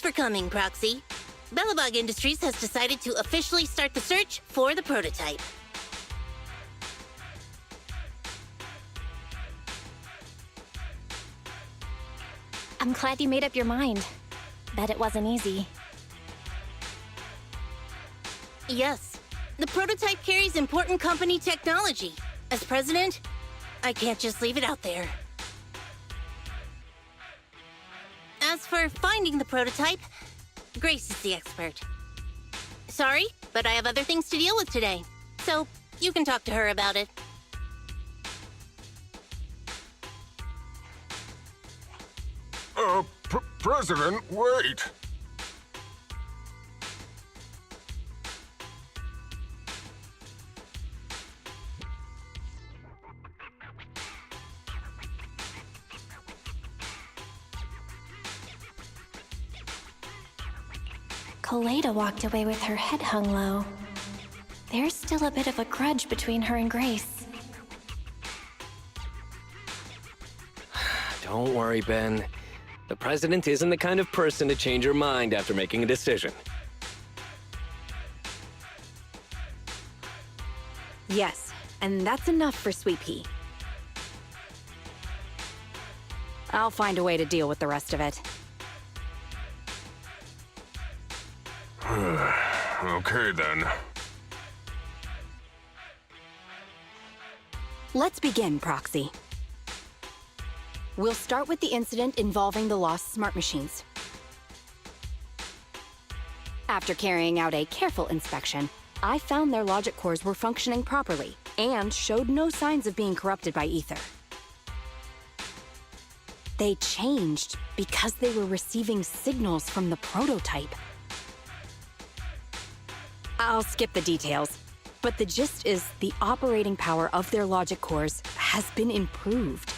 for coming, Proxy. Bellabog Industries has decided to officially start the search for the prototype. I'm glad you made up your mind. Bet it wasn't easy. Yes, the prototype carries important company technology. As president, I can't just leave it out there. As for finding the prototype, Grace is the expert. Sorry, but I have other things to deal with today, so you can talk to her about it. President, wait! Kaleda walked away with her head hung low. There's still a bit of a grudge between her and Grace. Don't worry, Ben. The president isn't the kind of person to change her mind after making a decision. Yes, and that's enough for Sweet Pea. I'll find a way to deal with the rest of it. Okay, then. Let's begin, Proxy. We'll start with the incident involving the lost smart machines. After carrying out a careful inspection, I found their logic cores were functioning properly and showed no signs of being corrupted by ether. They changed because they were receiving signals from the prototype. I'll skip the details, but the gist is the operating power of their logic cores has been improved.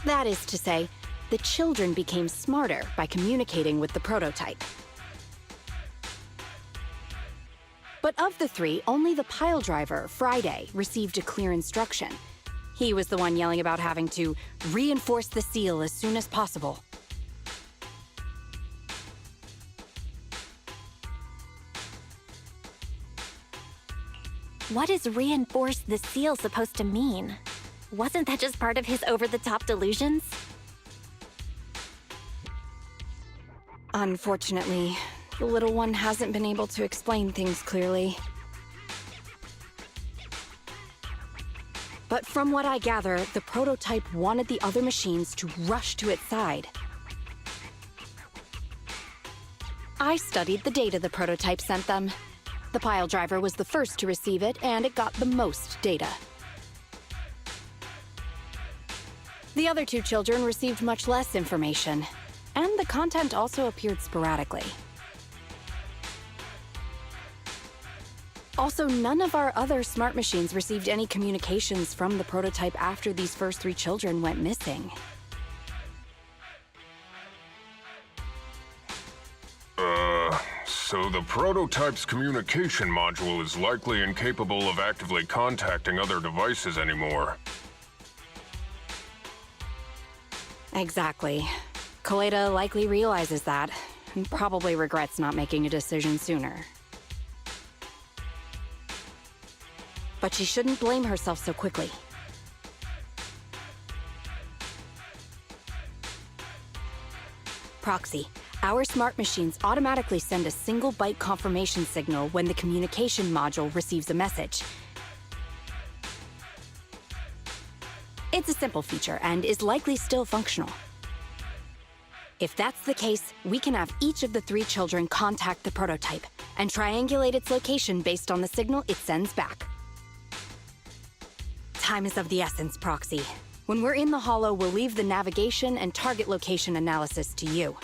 That is to say, the children became smarter by communicating with the prototype. But of the three, only the pile driver, Friday, received a clear instruction. He was the one yelling about having to reinforce the seal as soon as possible. What is reinforce the seal supposed to mean? Wasn't that just part of his over-the-top delusions? Unfortunately, the little one hasn't been able to explain things clearly. But from what I gather, the prototype wanted the other machines to rush to its side. I studied the data the prototype sent them. The pile driver was the first to receive it, and it got the most data. The other two children received much less information, and the content also appeared sporadically. Also, none of our other smart machines received any communications from the prototype after these first three children went missing. So the prototype's communication module is likely incapable of actively contacting other devices anymore. Exactly. Kaleda likely realizes that, and probably regrets not making a decision sooner. But she shouldn't blame herself so quickly. Proxy, our smart machines automatically send a single byte confirmation signal when the communication module receives a message. It's a simple feature and is likely still functional. If that's the case, we can have each of the three children contact the prototype and triangulate its location based on the signal it sends back. Time is of the essence, Proxy. When we're in the Hollow, we'll leave the navigation and target location analysis to you.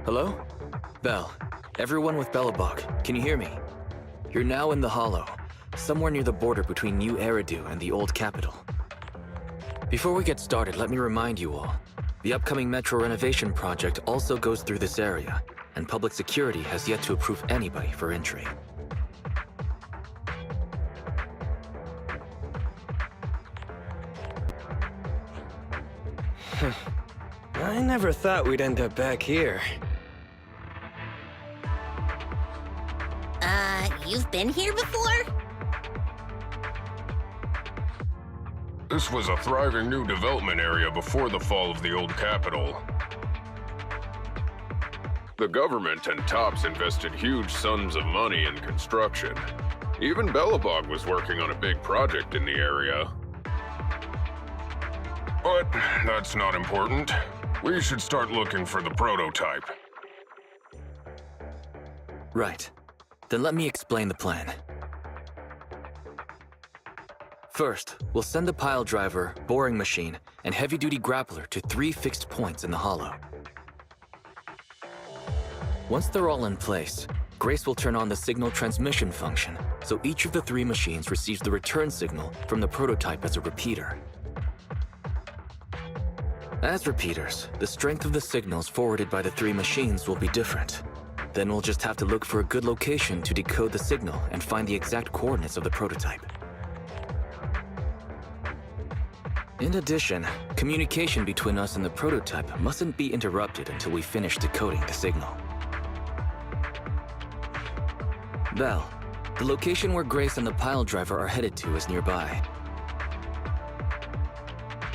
Hello? Bell. Everyone with Belobog, can you hear me? You're now in the Hollow, somewhere near the border between New Eridu and the Old Capital. Before we get started, let me remind you all, the upcoming metro renovation project also goes through this area, and public security has yet to approve anybody for entry. I never thought we'd end up back here. You've been here before? This was a thriving new development area before the fall of the old capital. The government and TOPS invested huge sums of money in construction. Even Belobog was working on a big project in the area. But that's not important. We should start looking for the prototype. Right. Then let me explain the plan. First, we'll send the pile driver, boring machine, and heavy-duty grappler to 3 fixed points in the Hollow. Once they're all in place, Grace will turn on the signal transmission function, so each of the 3 machines receives the return signal from the prototype as a repeater. As repeaters, the strength of the signals forwarded by the 3 machines will be different. Then we'll just have to look for a good location to decode the signal and find the exact coordinates of the prototype. In addition, communication between us and the prototype mustn't be interrupted until we finish decoding the signal. Bell, the location where Grace and the pile driver are headed to is nearby.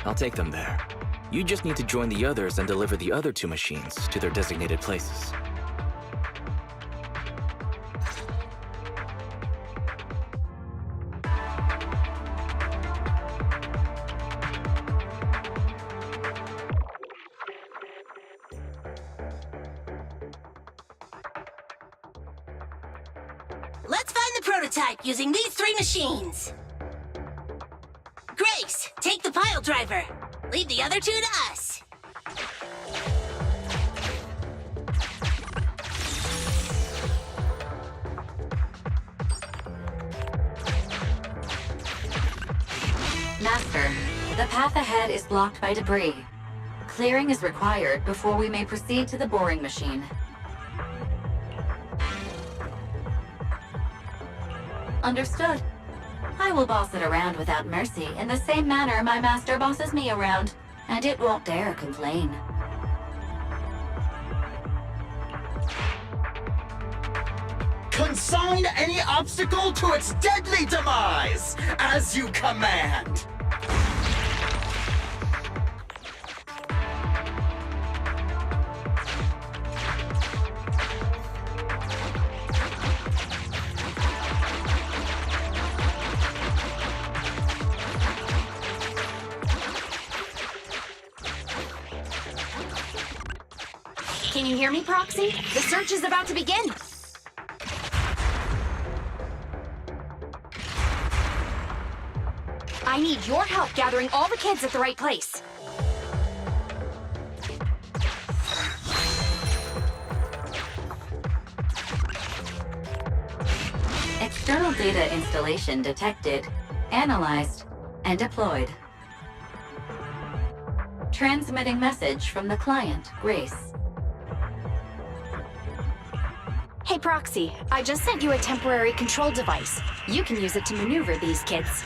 I'll take them there. You just need to join the others and deliver the other 2 machines to their designated places. Let's find the prototype using these 3 machines. Grace, take the pile driver. Leave the other 2 to us. Master, the path ahead is blocked by debris. Clearing is required before we may proceed to the boring machine. Understood. I will boss it around without mercy in the same manner my master bosses me around, and it won't dare complain. Consign any obstacle to its deadly demise, as you command. Can you hear me, Proxy? The search is about to begin. I need your help gathering all the kids at the right place. External data installation detected, analyzed, and deployed. Transmitting message from the client, Grace. Hey, Proxy, I just sent you a temporary control device. You can use it to maneuver these kids.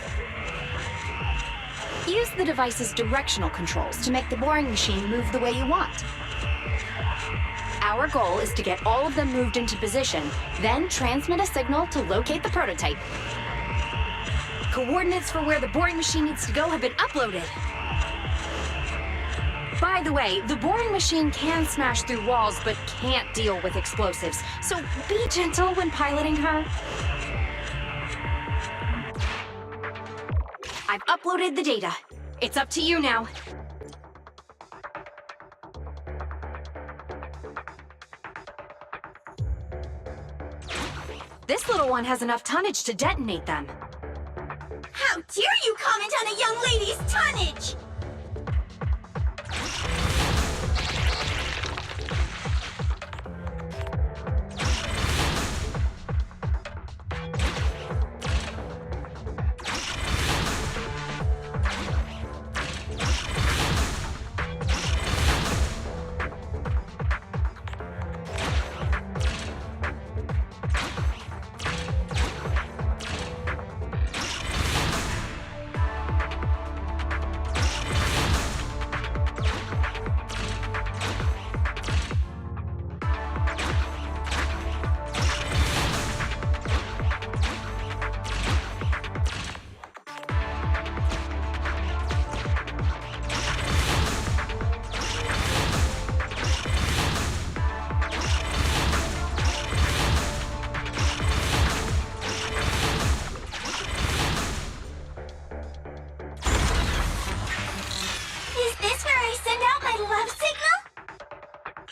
Use the device's directional controls to make the boring machine move the way you want. Our goal is to get all of them moved into position, then transmit a signal to locate the prototype. Coordinates for where the boring machine needs to go have been uploaded. By the way, the boring machine can smash through walls, but can't deal with explosives, so be gentle when piloting her. I've uploaded the data. It's up to you now. This little one has enough tonnage to detonate them. How dare you comment on a young lady's tonnage?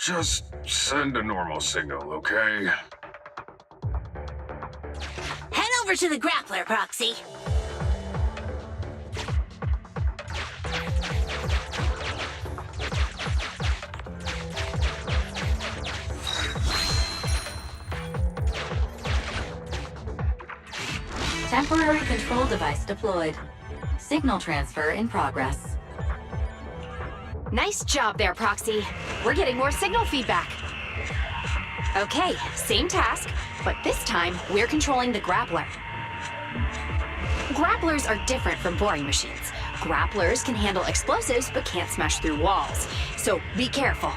Just send a normal signal, okay? Head over to the grappler, Proxy. Temporary control device deployed. Signal transfer in progress. Nice job there, Proxy. We're getting more signal feedback. Okay, same task, but this time we're controlling the grappler. Grapplers are different from boring machines. Grapplers can handle explosives but can't smash through walls, so be careful.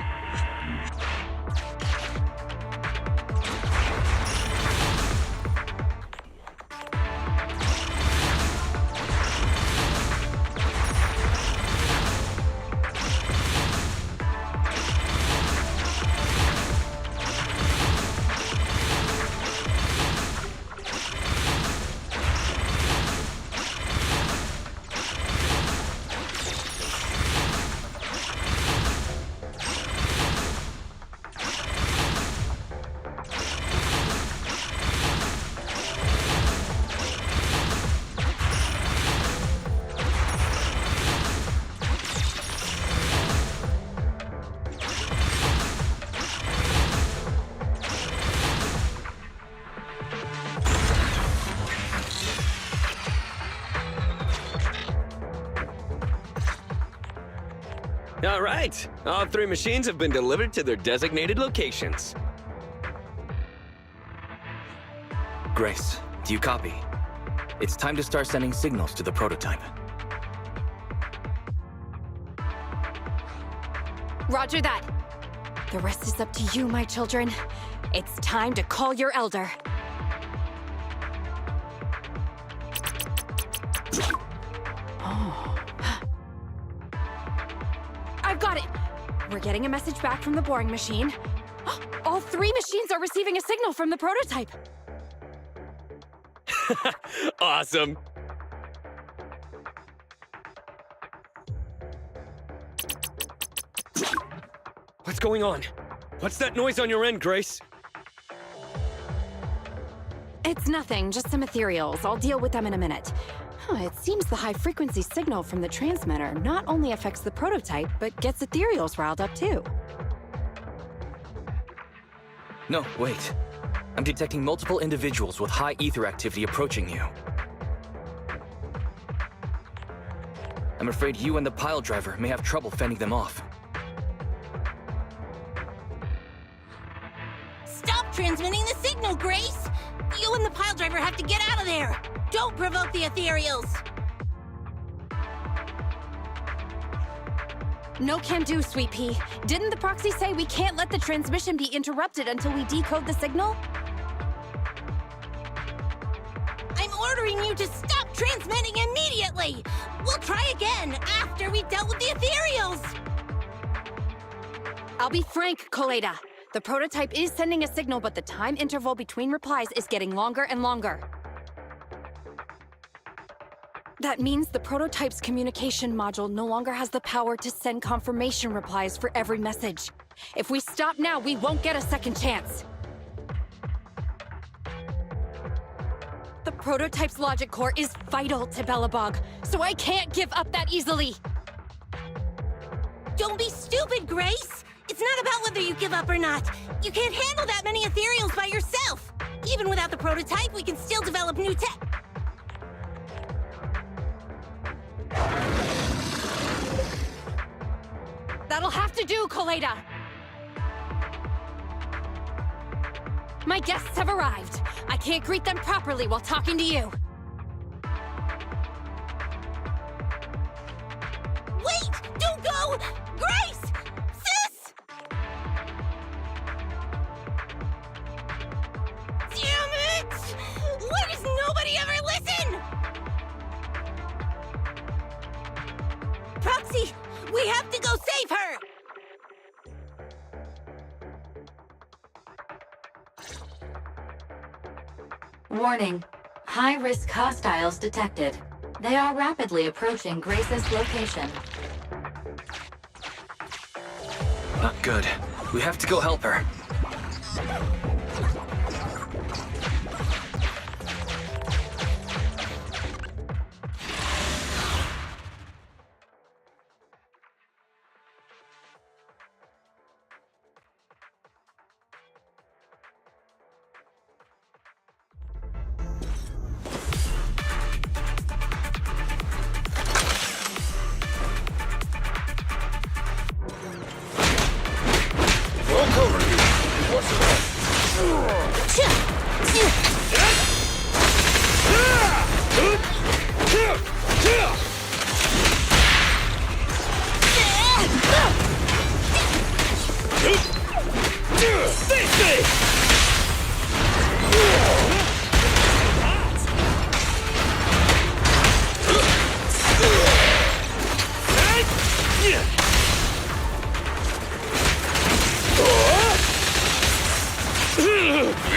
All right, all 3 machines have been delivered to their designated locations. Grace, do you copy? It's time to start sending signals to the prototype. Roger that. The rest is up to you, my children. It's time to call your elder. I've got it! We're getting a message back from the boring machine. All 3 machines are receiving a signal from the prototype. Awesome. What's going on? What's that noise on your end, Grace? It's nothing, just some ethereals. I'll deal with them in a minute. It seems the high-frequency signal from the transmitter not only affects the prototype, but gets ethereals riled up too. No, wait. I'm detecting multiple individuals with high ether activity approaching you. I'm afraid you and the pile driver may have trouble fending them off. Stop transmitting the signal, Grace! You and the pile driver have to get out of there! Don't provoke the ethereals! No can do, Sweet Pea. Didn't the proxy say we can't let the transmission be interrupted until we decode the signal? I'm ordering you to stop transmitting immediately! We'll try again after we've dealt with the ethereals! I'll be frank, Coleda. The prototype is sending a signal, but the time interval between replies is getting longer and longer. That means the prototype's communication module no longer has the power to send confirmation replies for every message. If we stop now, we won't get a second chance. The prototype's logic core is vital to Belobog, so I can't give up that easily. Don't be stupid, Grace! It's not about whether you give up or not. You can't handle that many ethereals by yourself. Even without the prototype, we can still develop new tech. That'll have to do, Coleda! My guests have arrived. I can't greet them properly while talking to you. Wait! Don't go! Grace! Sis! Damn it! Why does nobody ever listen? Proxy! We have to go save her! Warning. High-risk hostiles detected. They are rapidly approaching Grace's location. Not good. We have to go help her.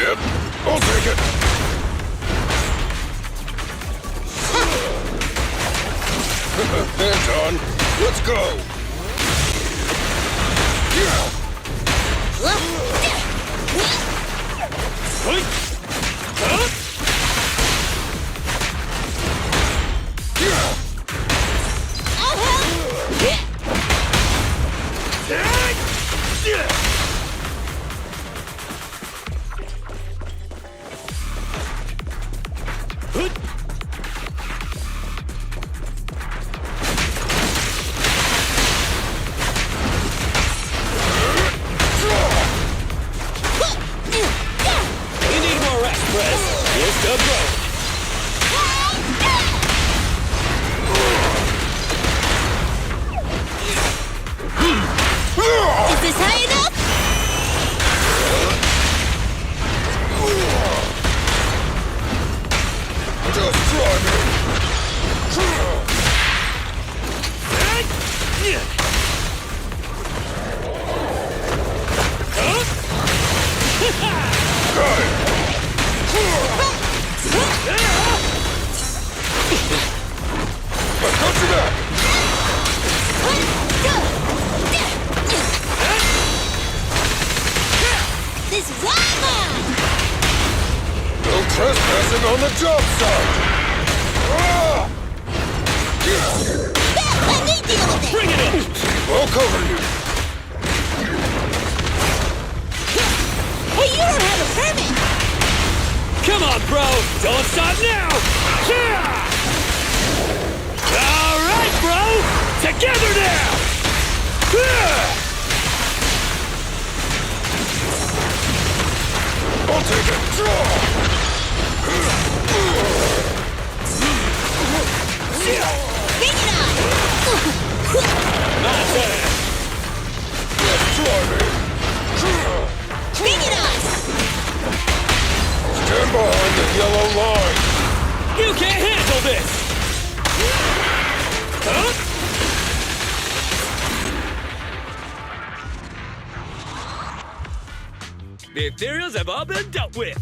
Yep, I'll take it. Hands on. Let's go. Is this high enough? Just try me. Got it. I got you back. This is all mine! No trespassing on the job site. Let me deal with it! Bring it in! I'll cover you. Hey, you don't have a permit! Come on, bro! Don't stop now! All right, bro! Together now! I'll take it. Bring it on! My turn! Just try me. Bring it on! Stand behind the yellow line. You can't handle this! Huh? The ethereals have all been dealt with!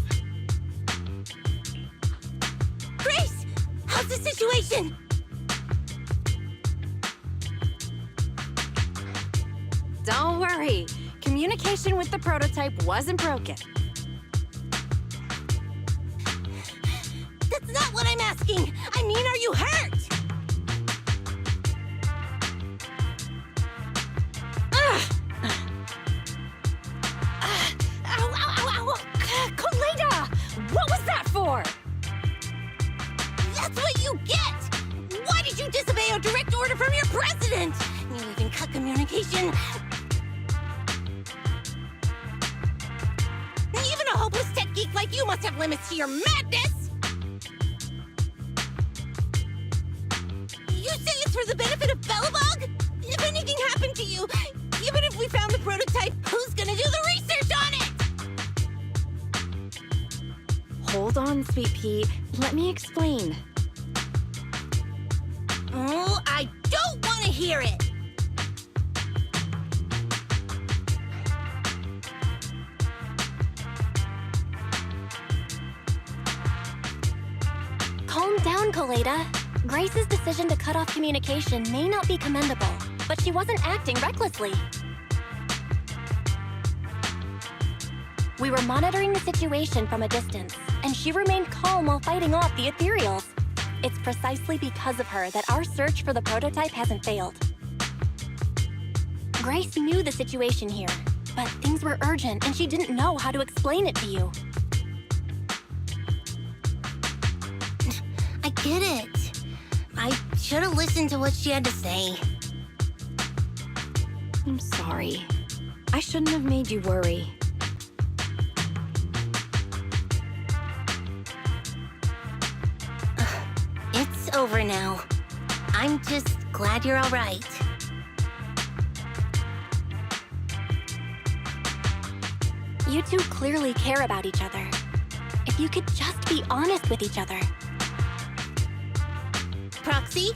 Grace! How's the situation? Don't worry. Communication with the prototype wasn't broken. That's not what I'm asking! I mean, are you hurt? Koleda! What was that for? That's what you get! Why did you disobey a direct order from your president? You even cut communication. Even a hopeless tech geek like you must have limits to your madness! You say it's for the benefit of Belobog? If anything happened to you, even if we found the prototype, who's gonna do the research on it? Hold on, Sweet Pea. Let me explain. Oh, I don't want to hear it! Calm down, Koleda. Grace's decision to cut off communication may not be commendable, but she wasn't acting recklessly. We were monitoring the situation from a distance, and she remained calm while fighting off the ethereals. It's precisely because of her that our search for the prototype hasn't failed. Grace knew the situation here, but things were urgent and she didn't know how to explain it to you. I get it. I should have listened to what she had to say. I'm sorry. I shouldn't have made you worry. It's over now. I'm just glad you're all right. You two clearly care about each other. If you could just be honest with each other. Proxy,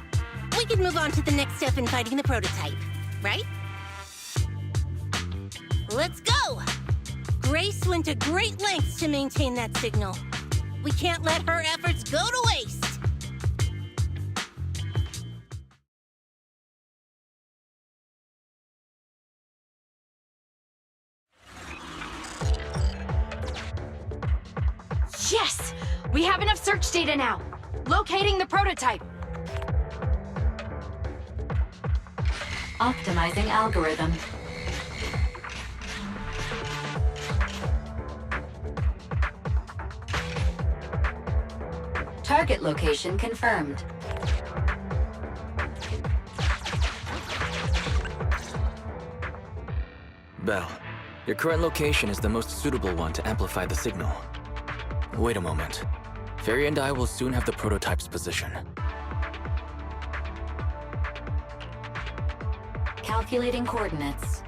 we could move on to the next step in fighting the prototype, right? Let's go! Grace went to great lengths to maintain that signal. We can't let her efforts go to waste. Yes! We have enough search data now. Locating the prototype. Optimizing algorithm. Target location confirmed. Belle, your current location is the most suitable one to amplify the signal. Wait a moment. Fairy and I will soon have the prototype's position. Calculating coordinates.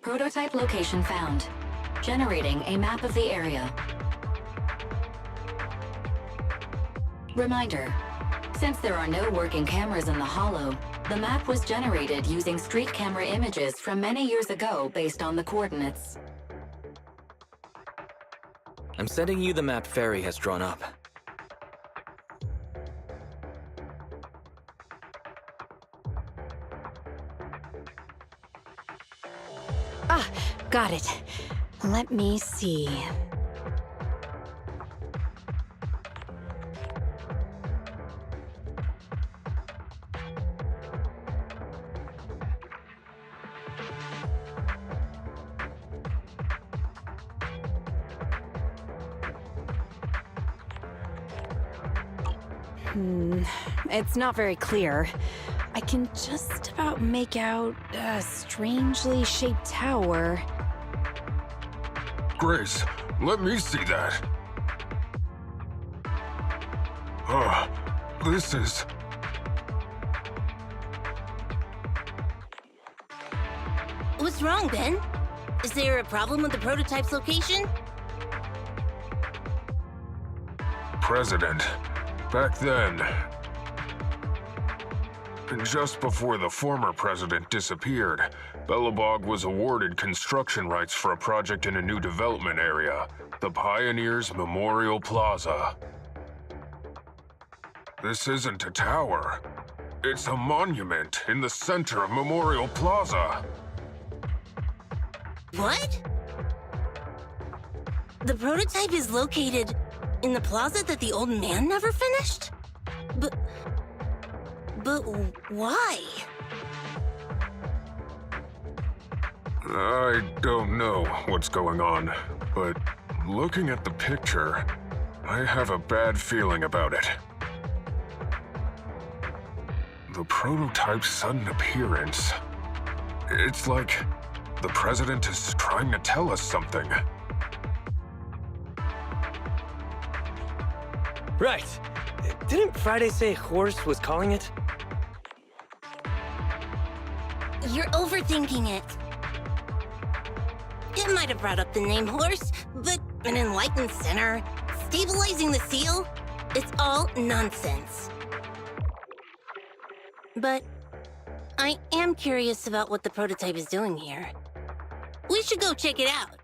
Prototype location found. Generating a map of the area. Reminder, since there are no working cameras in the Hollow, the map was generated using street camera images from many years ago based on the coordinates. I'm sending you the map Fairy has drawn up. Ah, got it. Let me see. It's not very clear. I can just about make out a strangely shaped tower. Grace, let me see that. This is... What's wrong, Ben? Is there a problem with the prototype's location? President. Back then, and just before the former president disappeared, Belobog was awarded construction rights for a project in a new development area, the Pioneers Memorial Plaza. This isn't a tower. It's a monument in the center of Memorial Plaza. What? The prototype is located in the plaza that the old man never finished? But why? I don't know what's going on, but looking at the picture, I have a bad feeling about it. The prototype's sudden appearance. It's like the president is trying to tell us something. Right. Didn't Friday say Horse was calling it? You're overthinking it. It might have brought up the name Horse, but an enlightened center, stabilizing the seal, it's all nonsense. But I am curious about what the prototype is doing here. We should go check it out.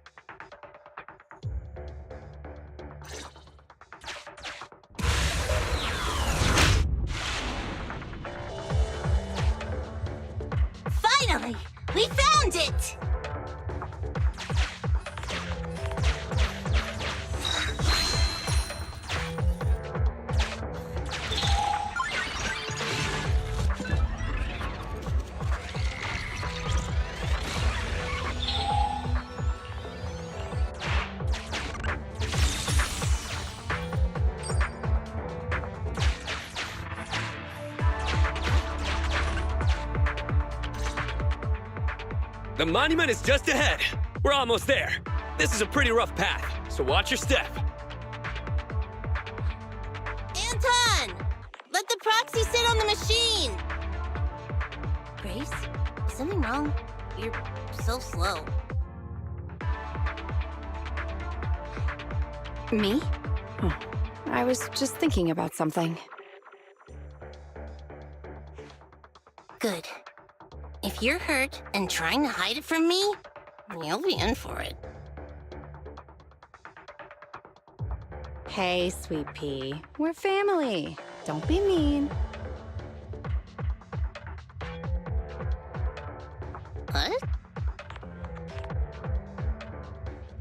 Finally! We found it! The monument is just ahead. We're almost there. This is a pretty rough path, so watch your step. Anton! Let the proxy sit on the machine! Grace, is something wrong? You're so slow. Me? Oh, I was just thinking about something. Good. If you're hurt and trying to hide it from me, you'll be in for it. Hey, Sweet Pea. We're family. Don't be mean. What?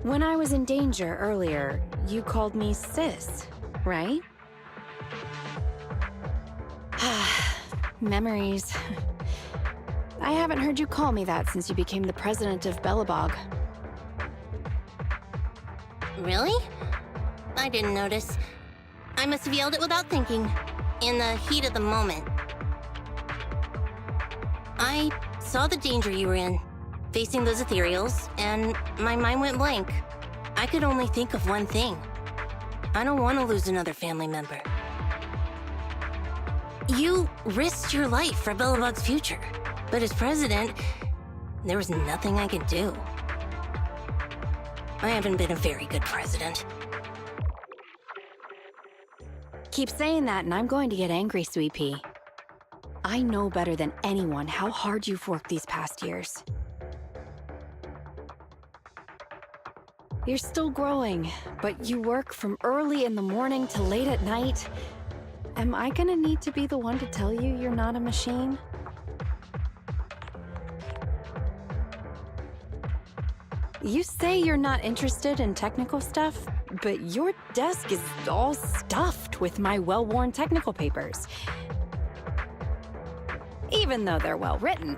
When I was in danger earlier, you called me sis, right? Memories. I haven't heard you call me that since you became the president of Belobog. Really? I didn't notice. I must have yelled it without thinking, in the heat of the moment. I saw the danger you were in, facing those ethereals, and my mind went blank. I could only think of one thing. I don't want to lose another family member. You risked your life for Belobog's future, but as president, there was nothing I could do. I haven't been a very good president. Keep saying that and I'm going to get angry, Sweet Pea. I know better than anyone how hard you've worked these past years. You're still growing, but you work from early in the morning to late at night. Am I gonna need to be the one to tell you you're not a machine? You say you're not interested in technical stuff, but your desk is all stuffed with my well-worn technical papers. Even though they're well-written.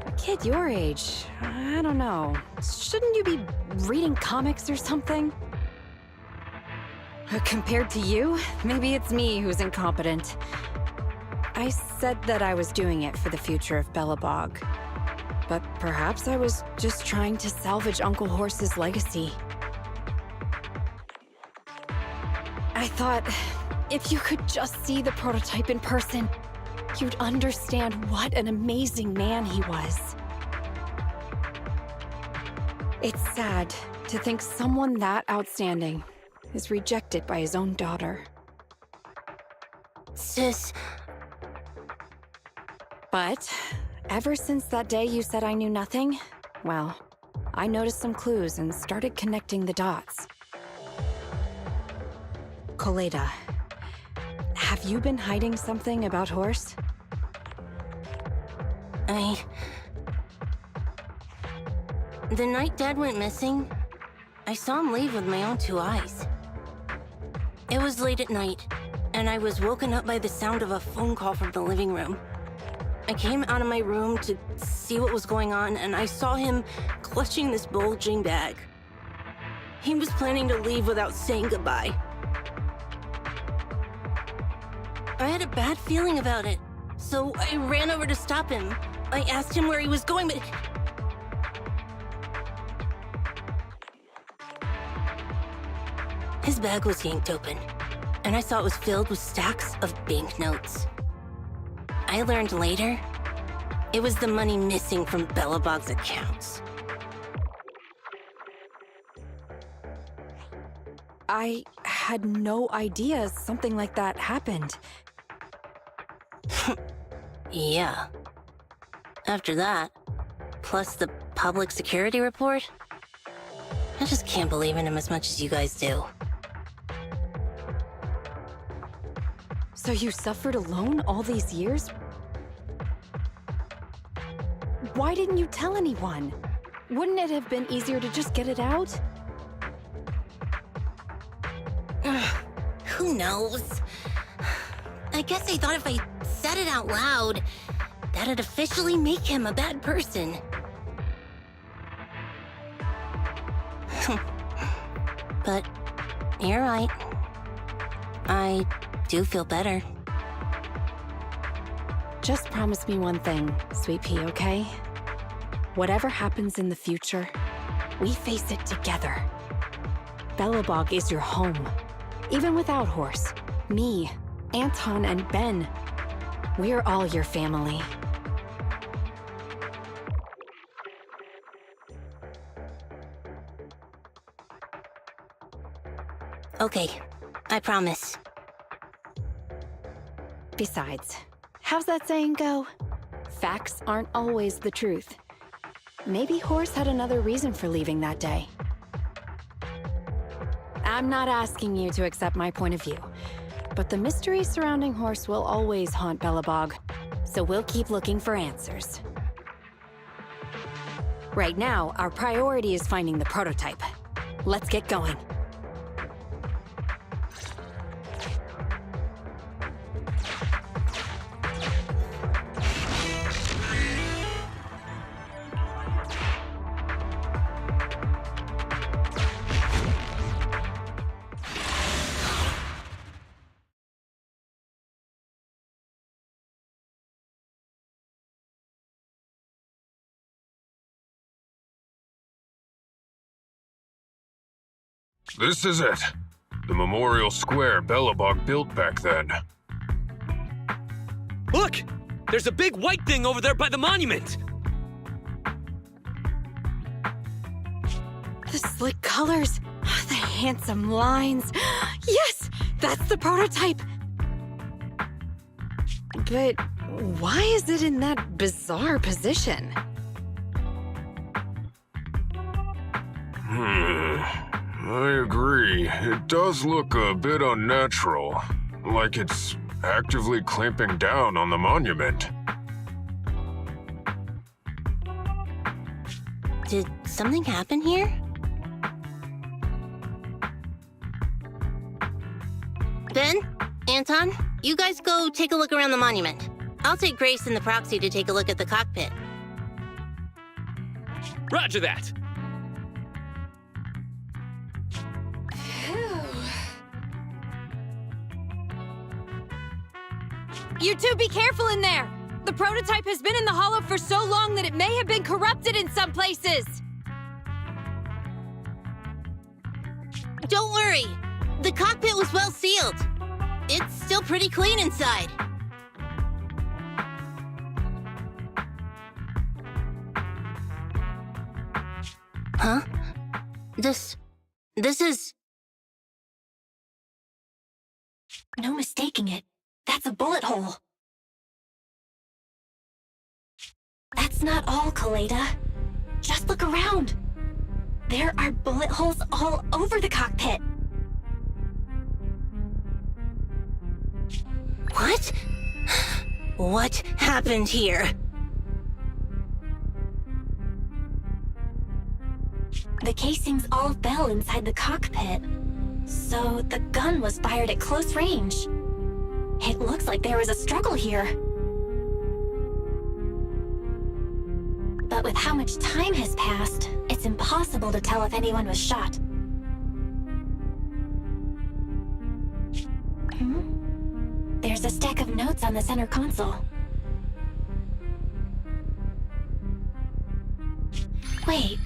A kid your age, I don't know. Shouldn't you be reading comics or something? Compared to you, maybe it's me who's incompetent. I said that I was doing it for the future of Belobog. But perhaps I was just trying to salvage Uncle Horse's legacy. I thought, if you could just see the prototype in person, you'd understand what an amazing man he was. It's sad to think someone that outstanding is rejected by his own daughter. Sis, But ever since that day you said I knew nothing, well, I noticed some clues and started connecting the dots. Koleda, have you been hiding something about Horse? The night Dad went missing, I saw him leave with my own two eyes. It was late at night, and I was woken up by the sound of a phone call from the living room. I came out of my room to see what was going on, and I saw him clutching this bulging bag. He was planning to leave without saying goodbye. I had a bad feeling about it, so I ran over to stop him. I asked him where he was going, but... His bag was yanked open, and I saw it was filled with stacks of banknotes. I learned later, it was the money missing from Belobog's accounts. I had no idea something like that happened. Yeah. After that, plus the public security report, I just can't believe in him as much as you guys do. So you suffered alone all these years? Why didn't you tell anyone? Wouldn't it have been easier to just get it out? Who knows? I guess I thought if I said it out loud, that'd officially make him a bad person. But you're right. I do feel better. Just promise me one thing, Sweet Pea, okay? Whatever happens in the future, we face it together. Belobog is your home. Even without Horse, me, Anton, and Ben, we're all your family. Okay, I promise. Besides, how's that saying go? Facts aren't always the truth. Maybe Horse had another reason for leaving that day. I'm not asking you to accept my point of view, but the mystery surrounding Horse will always haunt Belobog, so we'll keep looking for answers. Right now, our priority is finding the prototype. Let's get going. This is it. The memorial square Belobog built back then. Look! There's a big white thing over there by the monument! The slick colors, the handsome lines. Yes, that's the prototype. But why is it in that bizarre position? I agree. It does look a bit unnatural. Like it's actively clamping down on the monument. Did something happen here? Ben? Anton? You guys go take a look around the monument. I'll take Grace and the proxy to take a look at the cockpit. Roger that! You two be careful in there! The prototype has been in the hollow for so long that it may have been corrupted in some places! Don't worry! The cockpit was well sealed. It's still pretty clean inside. Huh? This is... No mistaking it. That's a bullet hole. That's not all, Kaleda. Just look around. There are bullet holes all over the cockpit. What? What happened here? The casings all fell inside the cockpit. So the gun was fired at close range. It looks like there was a struggle here. But with how much time has passed, it's impossible to tell if anyone was shot. There's a stack of notes on the center console. Wait.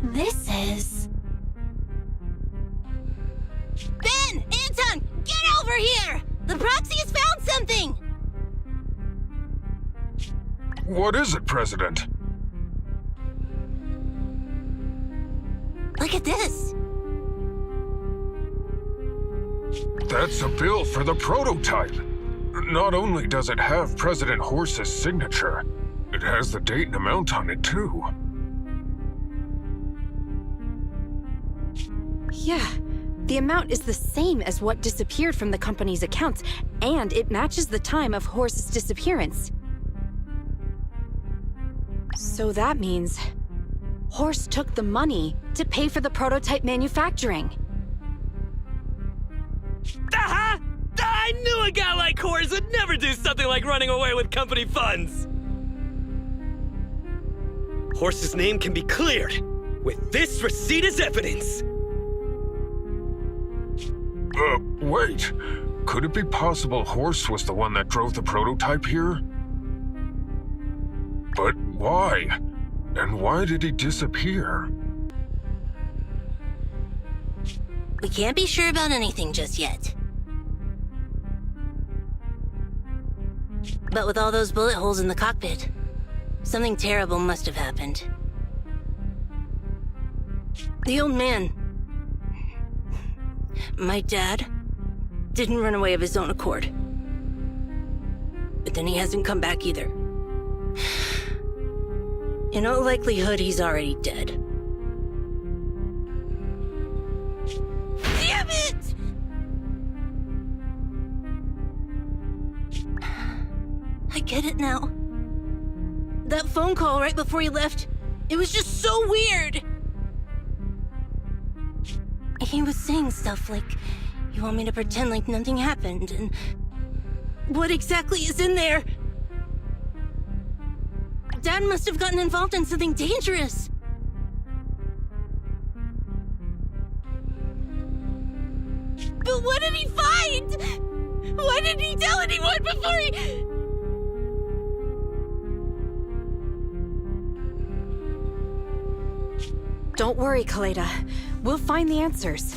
This is... Ben! Anton! Get over here! The proxy has found something! What is it, President? Look at this! That's a bill for the prototype. Not only does it have President Horse's signature, it has the date and amount on it, too. Yeah, the amount is the same as what disappeared from the company's accounts, and it matches the time of Horse's disappearance. So that means Horse took the money to pay for the prototype manufacturing. Aha! I knew a guy like Horse would never do something like running away with company funds! Horse's name can be cleared with this receipt as evidence. Wait. Could it be possible Horse was the one that drove the prototype here? But why? And why did he disappear? We can't be sure about anything just yet. But with all those bullet holes in the cockpit, something terrible must have happened. The old man, my dad, didn't run away of his own accord. But then he hasn't come back either. In all likelihood, he's already dead. Damn it! I get it now. That phone call right before he left, it was just so weird. He was saying stuff like, you want me to pretend like nothing happened, and what exactly is in there? Dad must have gotten involved in something dangerous. But what did he find? Why didn't he tell anyone before he... Don't worry, Kaleda. We'll find the answers.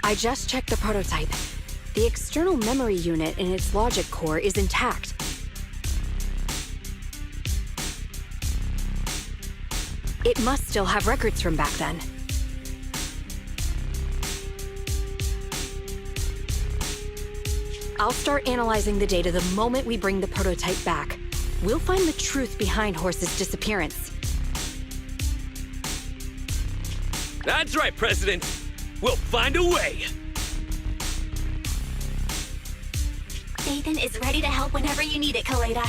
I just checked the prototype. The external memory unit in its logic core is intact. It must still have records from back then. I'll start analyzing the data the moment we bring the prototype back. We'll find the truth behind Horse's disappearance. That's right, President. We'll find a way. Nathan is ready to help whenever you need it, Kaleda.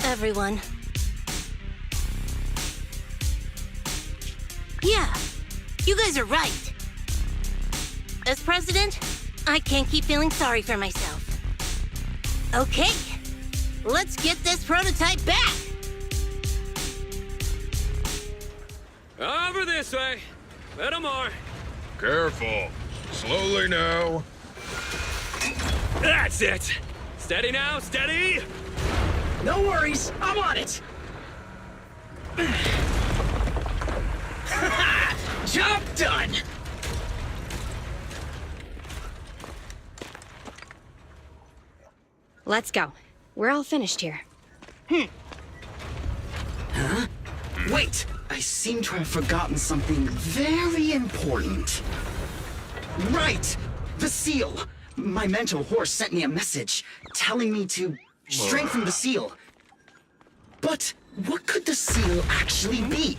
Everyone. Yeah, you guys are right. As president, I can't keep feeling sorry for myself. Okay, let's get this prototype back. Over this way. Little more. Careful. Slowly now. That's it. Steady now, steady. No worries, I'm on it. Job done. Let's go. We're all finished here. Wait, I seem to have forgotten something very important. Right! The seal! My mentor Horse sent me a message telling me to strengthen the seal. But what could the seal actually be?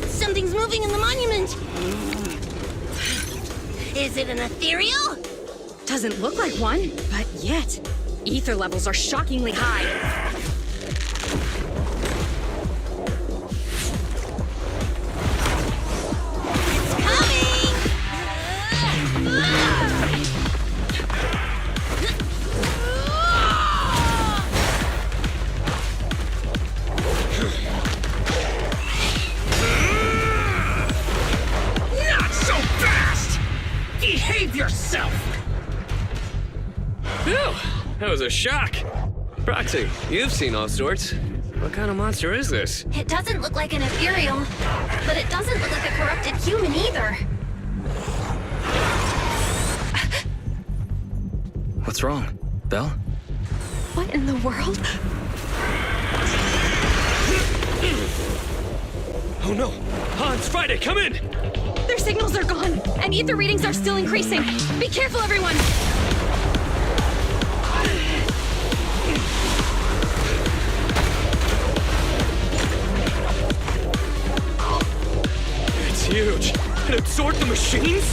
Something's moving in the monument. Is it an ethereal? Doesn't look like one, but yet, ether levels are shockingly high. Not so fast! Behave yourself! Phew, that was a shock. Proxy, you've seen all sorts. What kind of monster is this? It doesn't look like an ethereal, but it doesn't look like a corrupted human either. What's wrong, Belle? What in the world? Oh no! Hans, Friday, come in! Their signals are gone, and ether readings are still increasing. Be careful, everyone! It's huge. It absorbed the machines?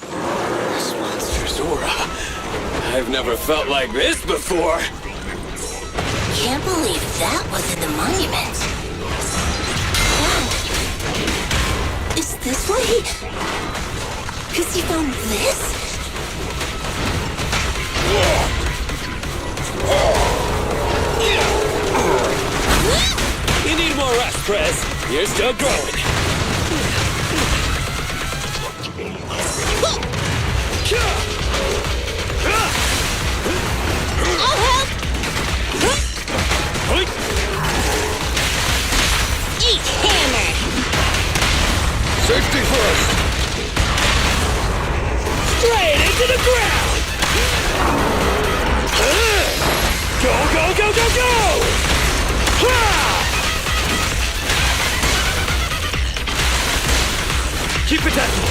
This monster's aura. I've never felt like this before. can't believe that was in the monument. Dad, is this what he... Because he found this? You need more rest, Prez. You're still growing. I'll help! Eat hammer! Safety first! Straight into the ground! Go, go, go, go, go! Keep attacking!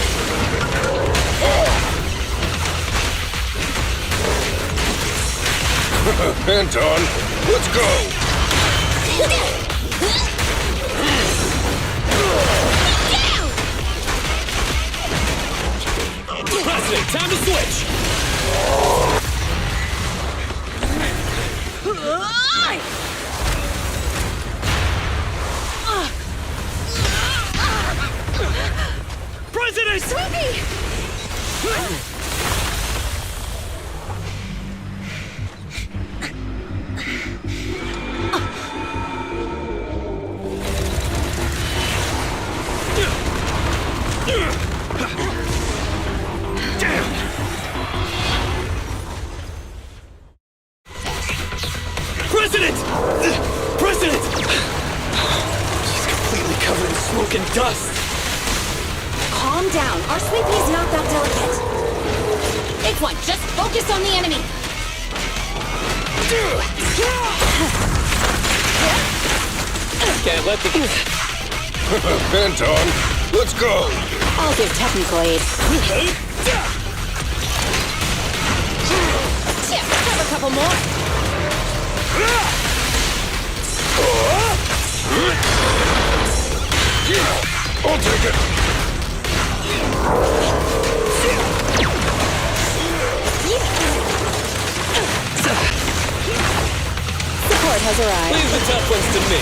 Anton, let's go! President, time to switch! President! Sweepy! President! President! He's completely covered in smoke and dust. Calm down. Our sweepy's not that delicate. Big one, just focus on the enemy. Can't let the... Anton, let's go! I'll give technical aid. Have a couple more. I'll take it! Support has arrived. Leave the tough ones to me.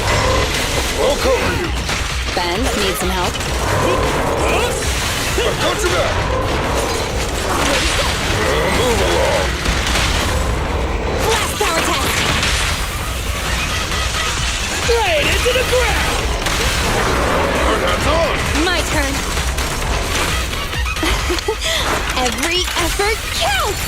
I'll cover you! Ben, need some help? I've got you back! Move along! Blast power test! Straight into the ground! Turn hands on! My turn. Every effort counts!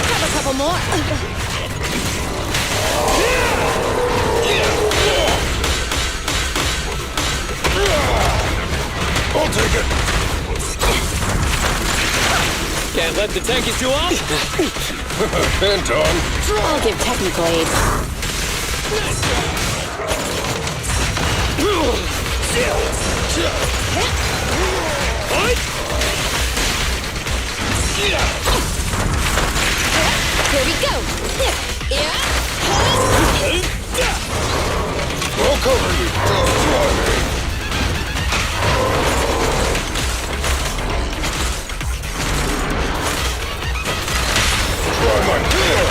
Have a couple more. I'll take it! Can't let the tankies do off. Anton! I'll give technical aid. Here we go. I'll cover you! Try me! Try my hand!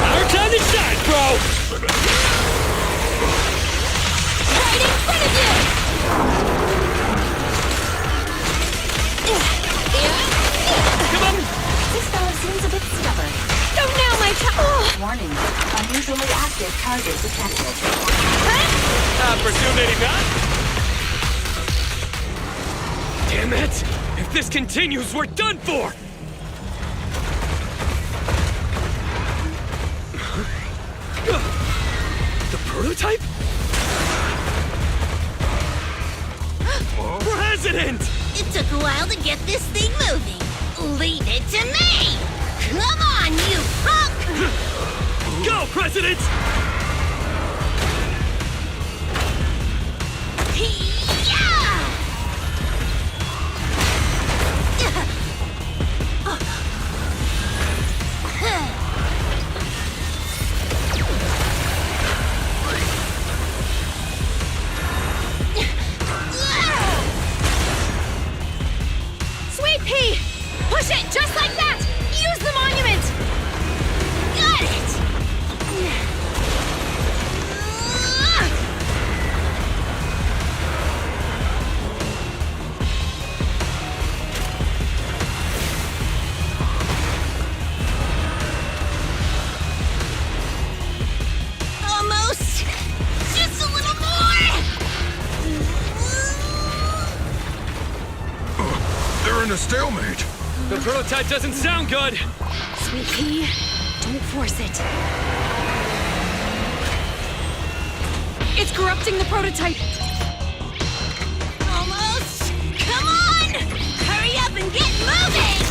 Our time to shine, bro! Right in front of you! Come on! This fellow seems a bit stubborn. Don't now, my Warning. Unusually active target detected. Opportunity not! Damn it! If this continues, we're done for! The prototype? President! It took a while to get this thing moving. Leave it to me! Come on, you punk! Go, President! in a stalemate. The prototype doesn't sound good! Sweet pea, don't force it. It's corrupting the prototype! Almost! Come on! Hurry up and get moving!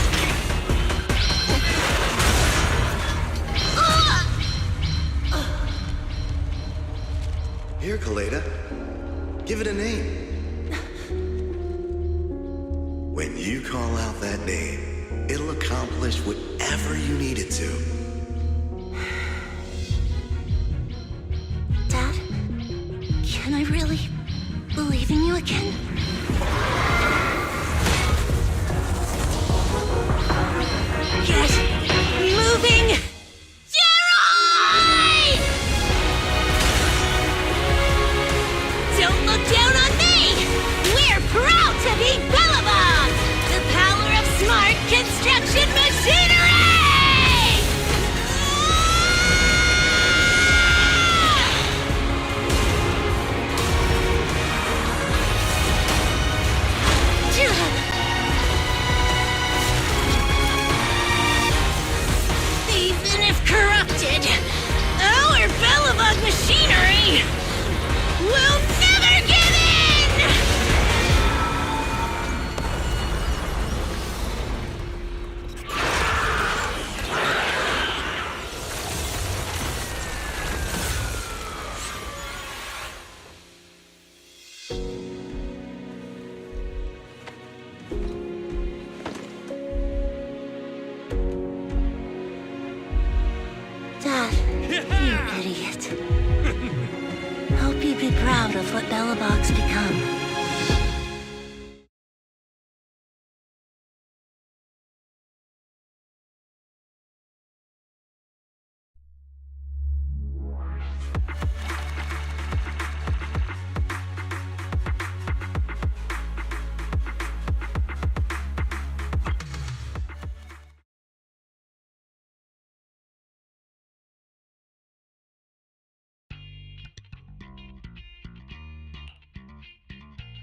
Here, Kaleda. Give it a name. When you call out that name, it'll accomplish whatever you need it to. Dad, can I really believe in you again? Get moving! Gerard! Don't look down on me! We're proud to be Bellabog! The power of smart construction machinery! Even if corrupted, our Bellabog machinery will never give in! Dad, you idiot. Hope you'd be proud of what Bellabog's become.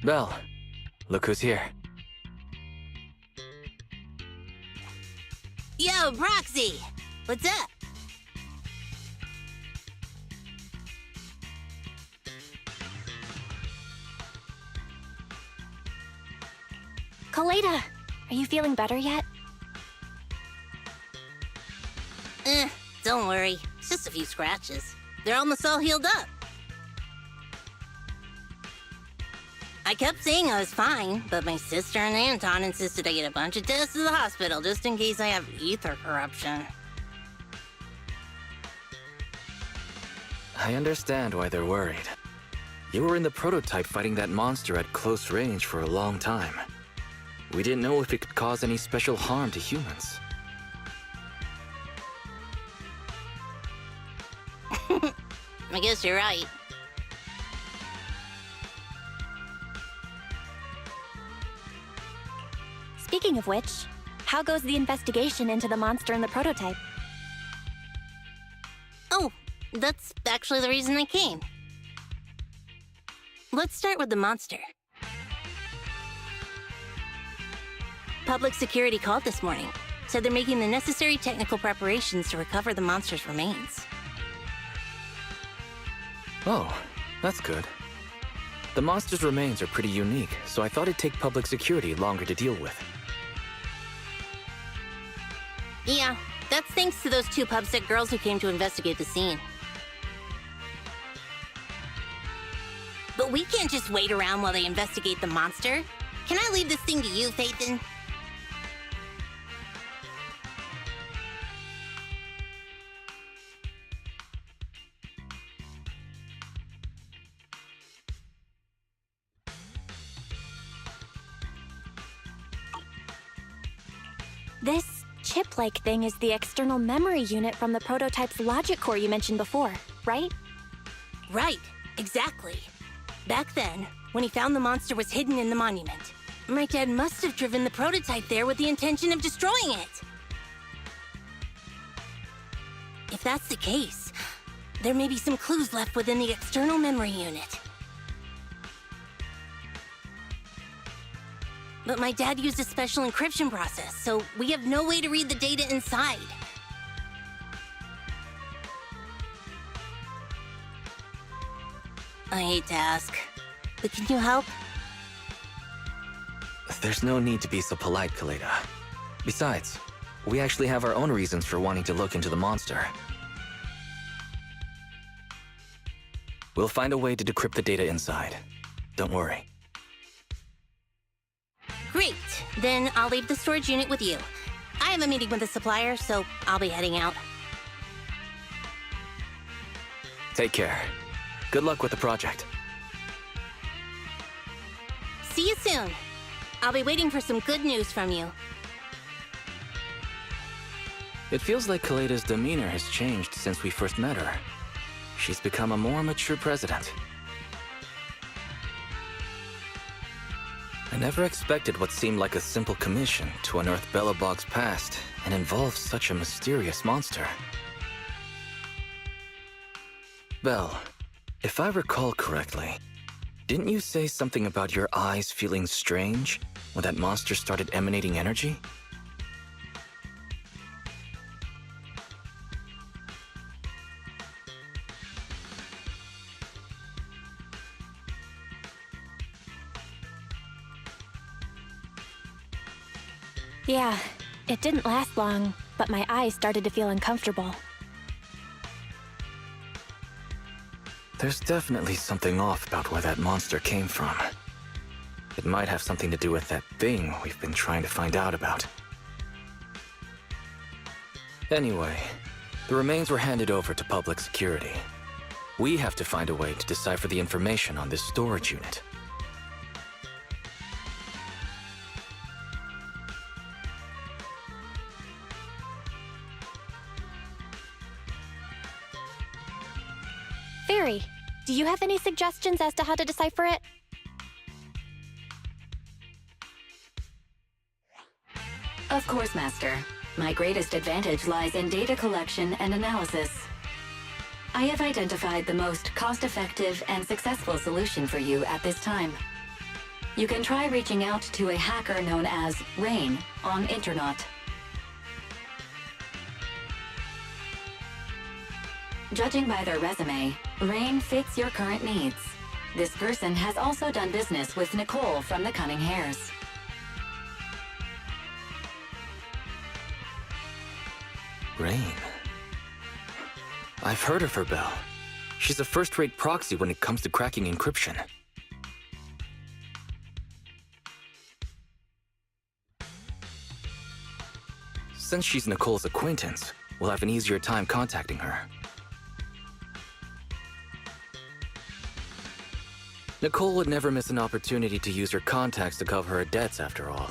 Belle, look who's here. Yo, Proxy! What's up? Kaleda, are you feeling better yet? Don't worry. It's just a few scratches. They're almost all healed up. I kept saying I was fine, but my sister and Anton insisted I get a bunch of tests at the hospital just in case I have ether corruption. I understand why they're worried. You were in the prototype fighting that monster at close range for a long time. We didn't know if it could cause any special harm to humans. I guess you're right. Speaking of which, how goes the investigation into the monster in the prototype? Oh, that's actually the reason I came. Let's start with the monster. Public security called this morning. Said they're making the necessary technical preparations to recover the monster's remains. Oh, that's good. The monster's remains are pretty unique, so I thought it'd take public security longer to deal with. Yeah, that's thanks to those two pubsec girls who came to investigate the scene. But we can't just wait around while they investigate the monster. Can I leave this thing to you, Phaethon? This chip-like thing is the external memory unit from the prototype's logic core you mentioned before, right? Right, exactly. Back then, when he found the monster was hidden in the monument, my dad must have driven the prototype there with the intention of destroying it. If that's the case, there may be some clues left within the external memory unit. But my dad used a special encryption process, so we have no way to read the data inside. I hate to ask, but can you help? There's no need to be so polite, Kaleda. Besides, we actually have our own reasons for wanting to look into the monster. We'll find a way to decrypt the data inside. Don't worry. Great, then I'll leave the storage unit with you. I have a meeting with the supplier, so I'll be heading out. Take care. Good luck with the project. See you soon. I'll be waiting for some good news from you. It feels like Kaleda's demeanor has changed since we first met her. She's become a more mature president. I never expected what seemed like a simple commission to unearth Belobog's past and involve such a mysterious monster. Belle, if I recall correctly, didn't you say something about your eyes feeling strange when that monster started emanating energy? Yeah, it didn't last long, but my eyes started to feel uncomfortable. There's definitely something off about where that monster came from. It might have something to do with that thing we've been trying to find out about. Anyway, the remains were handed over to public security. We have to find a way to decipher the information on this storage unit. Fairy, do you have any suggestions as to how to decipher it? Of course, Master. My greatest advantage lies in data collection and analysis. I have identified the most cost-effective and successful solution for you at this time. You can try reaching out to a hacker known as Rain on Internet. Judging by their resume, Rain fits your current needs. This person has also done business with Nicole from the Cunning Hares. Rain. I've heard of her, Belle. She's a first-rate proxy when it comes to cracking encryption. Since she's Nicole's acquaintance, we'll have an easier time contacting her. Nicole would never miss an opportunity to use her contacts to cover her debts, after all.